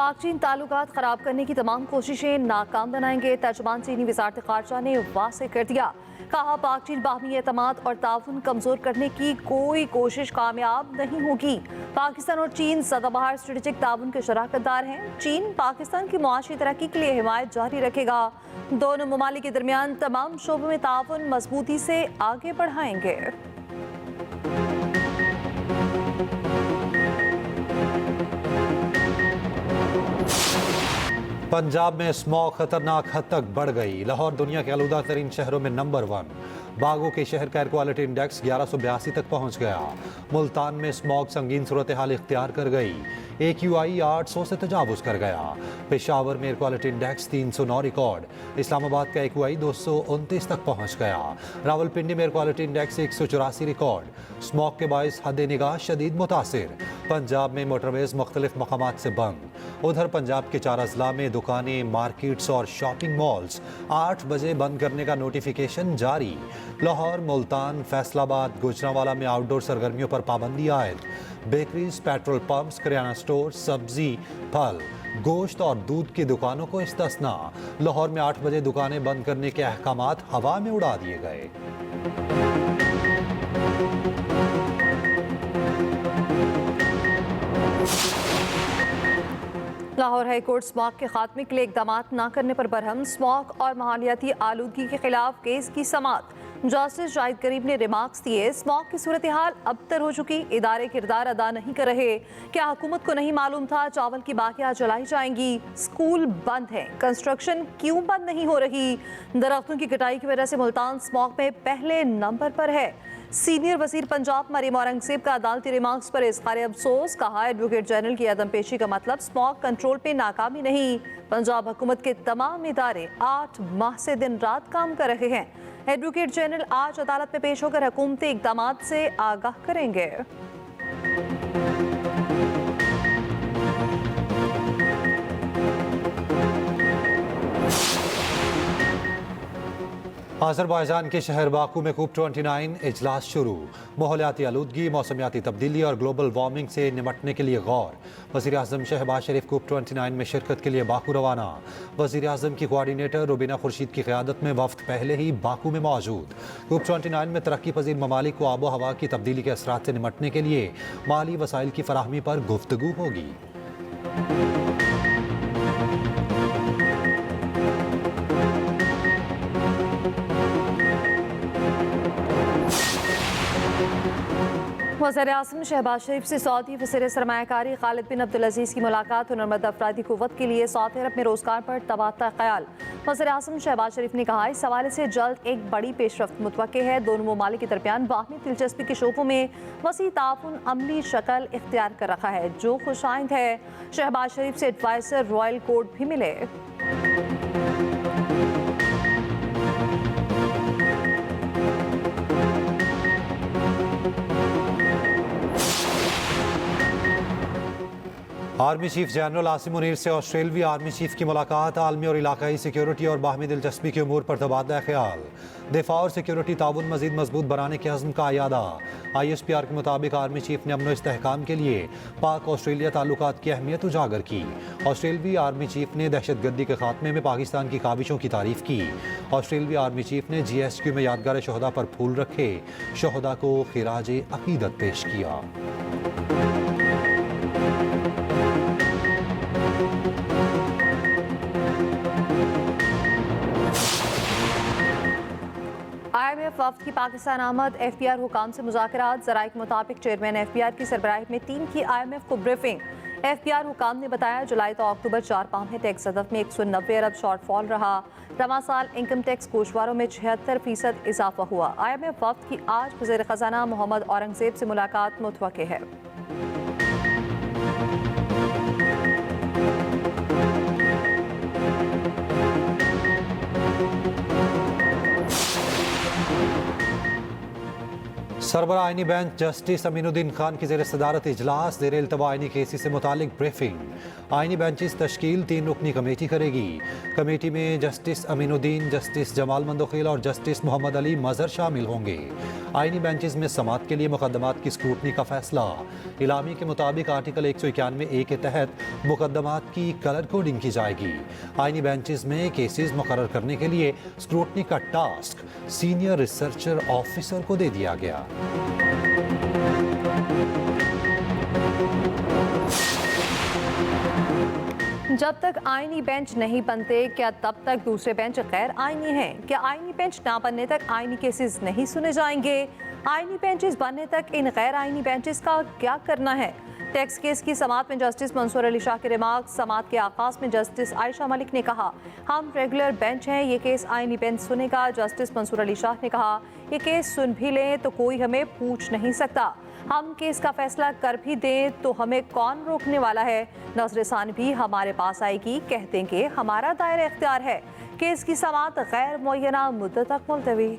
पाक चीन ताल्लुकात खराब करने की तमाम कोशिशें नाकाम बनाएंगे। तर्जुमान चीनी वज़ारत ख़ारजा ने वाज़ेह कर दिया, कहा पाक चीन बाहमी एतमाद और ताउन कमज़ोर करने की कोई कोशिश कामयाब नहीं होगी। पाकिस्तान और चीन सदाबहार स्ट्रेटेजिक ताउन के शराकतदार हैं। चीन पाकिस्तान की मुआशी तरक्की के लिए हिमायत जारी रखेगा। दोनों ममालिक के दरमियान तमाम शोबों में ताउन मजबूती से आगे बढ़ाएंगे। पंजाब में स्मॉग खतरनाक हद तक बढ़ गई। लाहौर दुनिया के आलूदा तरीन शहरों में नंबर 1। बागों के शहर का एयर क्वालिटी इंडेक्स 1182 तक पहुंच गया। मुल्तान में स्मॉग संगीन सूरत हाल इख्तियार कर गई। AQI 800 से तजावुज कर गया। पेशावर में air quality index 309 record. Islamabad का AQI 229 तक पहुंच गया। रावलपिंडी में air quality index 184 record. Smog के बायस हद निगाह शदीद मुतासिर। पंजाब में मोटरवेज मुख्तलिफ मकामात से बंद। उधर पंजाब के 4 अजला में दुकानें, मार्केट्स और शॉपिंग मॉल्स 8 बजे बंद करने का नोटिफिकेशन जारी। लाहौर, मुल्तान, फैसलाबाद, गुजरांवाला में आउटडोर सरगर्मियों पर पाबंदी आयद। बेकरीज, पेट्रोल पंप्स, किराना स्टोर, सब्जी, फल, गोश्त और दूध की दुकानों को इस्तिस्ना। लाहौर में 8 बजे दुकानें बंद करने के अहकामात हवा में उड़ा दिए गए। लाहौर हाईकोर्ट स्मॉग के खात्मे के लिए इकदाम न करने पर बरहम। स्मॉग और माहौलियाती आलूदगी के खिलाफ केस की समाअत। जस्टिस जाहिद करीम ने रिमार्क्स दिए, स्मॉग की सूरत हाल अबतर हो चुकी, इदारे किरदार अदा नहीं कर रहे। क्या हुकूमत को नहीं मालूम था चावल की बाकियां जलाई जाएंगी? स्कूल बंद हैं, कंस्ट्रक्शन क्यों बंद नहीं हो रही? दरख्तों की कटाई की वजह से मुल्तान स्मॉग में पहले नंबर पर है। सीनियर वजीर पंजाब मरीम औरंगजेब का अदालती रिमार्क्स पर इज़हार अफसोस। कहा, एडवोकेट जनरल की अदम पेशी का मतलब स्मॉग कंट्रोल पे नाकामी नहीं। पंजाब हुकूमत के तमाम इदारे 8 माह से दिन रात काम कर रहे हैं। एडवोकेट जनरल आज अदालत में पेश होकर हुकूमती इक़दामात से आगाह करेंगे। अज़रबैजान के शहर बाकू में COP 29 इजलास शुरू। माहौलियाती आलूदगी, मौसमियाती तब्दीली और ग्लोबल वार्मिंग से निपटने के लिए गौर। वज़ीर आज़म शहबाज शरीफ COP 29 में शिरकत के लिए बाकू रवाना। वज़ीर आज़म की कोऑर्डिनेटर रुबीना खुर्शीद की क़यादत में वफ़द पहले ही बाकू में मौजूद। COP 29 में तरक्की पजीर ममालिक को आबो हवा की तब्दीली के असरात से निपटने के लिए माली वसाइल की फराहमी पर गुफ्तगू होगी। वज़ीर-ए-आज़म शहबाज शरीफ से सऊदी वज़ीर सरमायाकारी खालिद बिन अब्दुल अज़ीज़ की मुलाकात। हुनरमंद अफरादी क़ुव्वत के लिए सऊदी अरब में रोज़गार पर तबादला ख्याल। वज़ीर-ए-आज़म शहबाज शरीफ ने कहा, इस हवाले से जल्द एक बड़ी पेशरफ्त मुतवक्के है। दोनों ममालिक के दरमियान बाहमी दिलचस्पी के शोबों में वसी ताउन अमली शक्ल इख्तियार कर रखा है, जो खुशाइंद है। शहबाज शरीफ से एडवाइज़र रॉयल कोर्ट भी मिले। Army chief general Asim Munir से ऑस्ट्रेलवी आर्मी चीफ की मुलाकात। आलमी और इलाकाई सिक्योरिटी और बाहमी दिलचस्पी के उमूर पर तबादला ख्याल। दिफा और सिक्योरिटी ताउन मजीद मजबूत बनाने के अज़्म का अयादा। ISPR के मुताबिक आर्मी चीफ ने अमन व इस्तेहकाम के लिए पाक ऑस्ट्रेलिया ताल्लुकात की अहमियत उजागर की। ऑस्ट्रेलवी आर्मी चीफ ने दहशतगर्दी के खात्मे में पाकिस्तान की काविशों की तारीफ की। ऑस्ट्रेलवी आर्मी चीफ ने GSQ में यादगार शहदा पर फूल रखे, शहदा को खिराज अकीदत पेश किया। IMF वफ्द की पाकिस्तान आमद। FPR हुकाम से मुज़ाकरात। ज़राए के मुताबिक चेयरमैन FPR की सरबराही में टीम की IMF को ब्रीफिंग। FPR हुकाम ने बताया, जुलाई तो अक्टूबर 4 माह में टैक्स हदफ में 190 अरब शॉर्टफॉल रहा। रवा साल इनकम टैक्स कोशवारों में 76% इजाफा हुआ। IMF वफ्द की आज वज़ीर ख़जाना मोहम्मद औरंगजेब से मुलाकात मुतवक्के है। सरबरा आइनी बेंच जस्टिस अमीनुद्दीन खान की ज़ेर सदारत इजलास ज़ेर इल्तवा आइनी केसेस से मुतालिक ब्रीफिंग। आइनी बेंचेस तश्कील 3 रुकनी कमेटी करेगी। कमेटी में जस्टिस अमीनुद्दीन, जस्टिस जमाल मंदोखिल और जस्टिस मोहम्मद अली मजहर शामिल होंगे। आइनी बेंचेस में समात के लिए मुकदमात की स्क्रूटनी का फैसला। इलामी के मुताबिक आर्टिकल 191A के तहत मुकदमात की कलर कोडिंग की जाएगी। आइनी बेंचेस में केसेस मुकर्रर करने के लिए स्क्रूटनी का टास्क सीनियर रिसर्चर ऑफिसर को दे दिया गया। जब तक आईनी बेंच नहीं बनते, क्या तब तक दूसरे बेंच गैर आईनी हैं? क्या आईनी बेंच ना बनने तक आईनी केसेस नहीं सुने जाएंगे? आईनी बेंचेस बनने तक इन गैर आईनी बेंचेस का क्या करना है? टैक्स केस की समात में जस्टिस मंसूर अली शाह के रिमार्क। समात के आगाज में जस्टिस आयशा मलिक ने कहा, हम रेगुलर बेंच हैं, ये केस आईनी बेंच सुनेगा। जस्टिस मंसूर अली शाह ने कहा, ये केस सुन भी लें तो कोई हमें पूछ नहीं सकता। हम केस का फैसला कर भी दें तो हमें कौन रोकने वाला है? नजरसानी भी हमारे पास आएगी, कह देंगे हमारा दायरा इख्तियार है। केस की समात गैर मुअय्यना मुद्दत तक मुलतवी।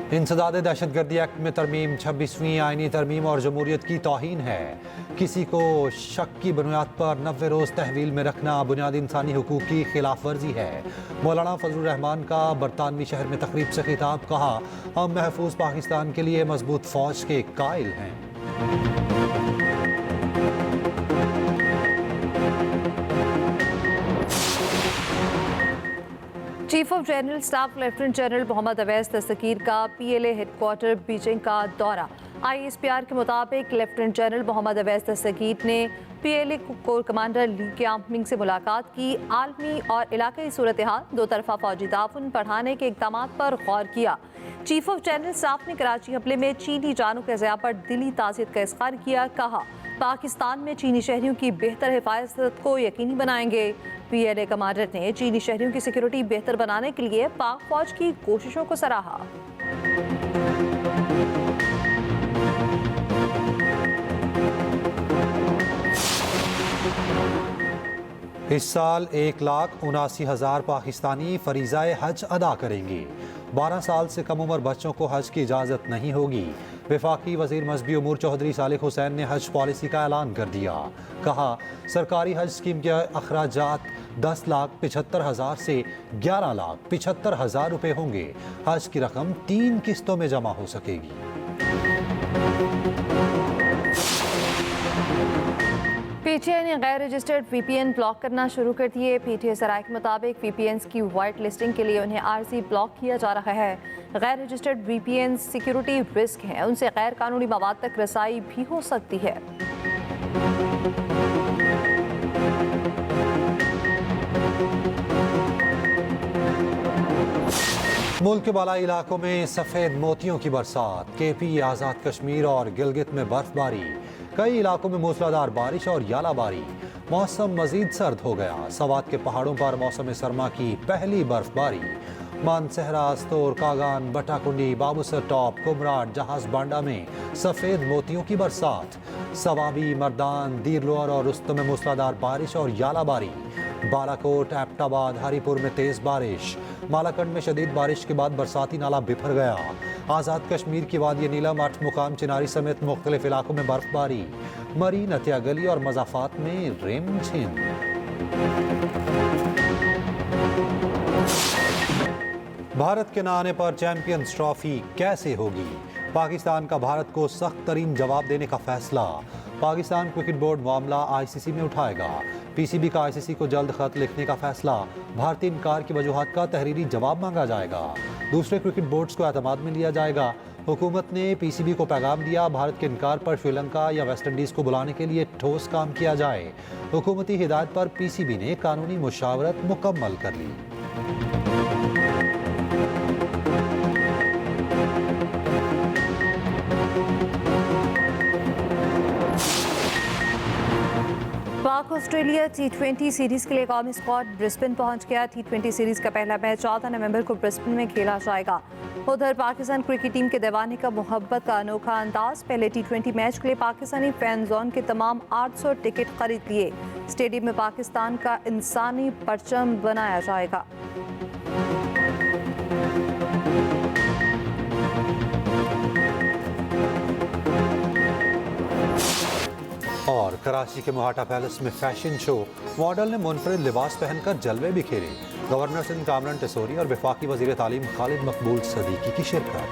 इंसदाद दहशतगर्दी एक्ट में तरमीम 26वीं आइनी तरमीम और जमहूरियत की तौहीन है। किसी को शक की बुनियाद पर 90 रोज़ तहवील में रखना बुनियादी इंसानी हुकूक की खिलाफ वर्जी है। मौलाना फजलुर रहमान का बरतानवी शहर में तकरीब से खिताब। कहा, हम महफूज पाकिस्तान के लिए मजबूत फौज के कायल हैं। Chief of general staff lieutenant general Mohammad Awais Dastagir का PLA हेडक्वार्टर बीजिंग का दौरा। ISPR के मुताबिक लेफ्टिनेंट जनरल मोहम्मद अवैस दस्तगीर ने PLA corps commander Li Qiaoming से मुलाकात की। आलमी और इलाकाई सूरत हाल, दो तरफा फौजी ताउन बढ़ाने के इक़दाम पर गौर किया। चीफ ऑफ जनरल स्टाफ ने कराची हमले में चीनी जानों के ज़िया पर दिली ताज़ियत का इज़हार किया। कहा, पाकिस्तान में चीनी शहरियों की बेहतर हिफाजत को यकीनी बनाएंगे। PLA कमांडर ने चीनी शहरियों की सिक्योरिटी बेहतर बनाने के लिए पाक फौज की कोशिशों को सराहा। इस साल 1,79,000 पाकिस्तानी फरीज़ाए हज अदा करेंगे। 12 साल से कम उम्र बच्चों को हज की इजाज़त नहीं होगी। वफाकी वज़ीर मजहबी उमूर चौधरी सालिक हुसैन ने हज पॉलिसी का ऐलान कर दिया। कहा, सरकारी हज स्कीम के अखराजात 10,75,000 से 11,75,000 रुपये होंगे। हज की रकम 3 किस्तों में जमा हो सकेगी। PTI ने गैर रजिस्टर्ड VPN ब्लॉक करना शुरू कर दिए। PTI सराय के मुताबिक VPNs की वाइट लिस्टिंग के लिए उन्हें आर्जी ब्लॉक किया जा रहा है। गैर रजिस्टर्ड VPN सिक्योरिटी रिस्क हैं, उनसे गैर कानूनी मवाद तक रसाई भी हो सकती है। मुल्क के बालाई इलाकों में सफ़ेद मोतियों की बरसात। KP, आज़ाद कश्मीर और गिलगित में बर्फबारी। कई इलाकों में मूसलाधार बारिश और यालाबारी। मौसम मजीद सर्द हो गया। सवात के पहाड़ों पर मौसम सरमा की पहली बर्फबारी। मानसहरा, अस्तोर, कागान, बटाकुंडी, बाबूसर टॉप, कुमराट, जहाज बांडा में सफ़ेद मोतियों की बरसात। सवाबी, मर्दान, दीरलोर और रुस्तम में मूसलाधार बारिश और यालाबारी। बालाकोट, एबटाबाद, हरीपुर में तेज़ बारिश। मालाकंड में शदीद बारिश के बाद बरसाती नाला बिफर गया। आज़ाद कश्मीर की वादी नीलम, 8 मुकाम चिनारी समेत मुख्तलिफ इलाकों में बर्फबारी। मरी, नतिया गली और मज़ाफ़ात में रिमझिम। भारत के न आने पर चैंपियंस ट्रॉफी कैसे होगी? पाकिस्तान का भारत को सख्त तरीन जवाब देने का फैसला। पाकिस्तान क्रिकेट बोर्ड मामला ICC में उठाएगा। PCB का ICC को जल्द खत लिखने का फैसला। भारतीय इनकार की वजूहात का तहरीरी जवाब मांगा जाएगा। दूसरे क्रिकेट बोर्ड्स को एतमाद में लिया जाएगा। हुकूमत ने PCB को पैगाम दिया, भारत के इनकार पर श्रीलंका या वेस्ट इंडीज़ को बुलाने के लिए ठोस काम किया जाए। हुकूमती हिदायत पर PCB ने कानूनी मुशावरत मुकम्मल कर ली। पाक ऑस्ट्रेलिया T20 सीरीज के लिए कौमी स्क्वाड ब्रिस्बेन पहुंच गया। T20 सीरीज का पहला मैच 14 नवंबर को ब्रिस्बेन में खेला जाएगा। उधर पाकिस्तान क्रिकेट टीम के दीवाने का मोहब्बत का अनोखा अंदाज। पहले T20 मैच के लिए पाकिस्तानी फैन जोन के तमाम 800 टिकट खरीद लिए। स्टेडियम में पाकिस्तान का इंसानी परचम बनाया जाएगा। और कराची के मोहाटा पैलेस में फैशन शो, मॉडल ने मुनफरिद लिबास पहनकर जलवे बिखेरे। गवर्नर सिंध कामरान टिसोरी और वफाकी वजीर तालीम खालिद मकबूल सदीकी की शिरकत।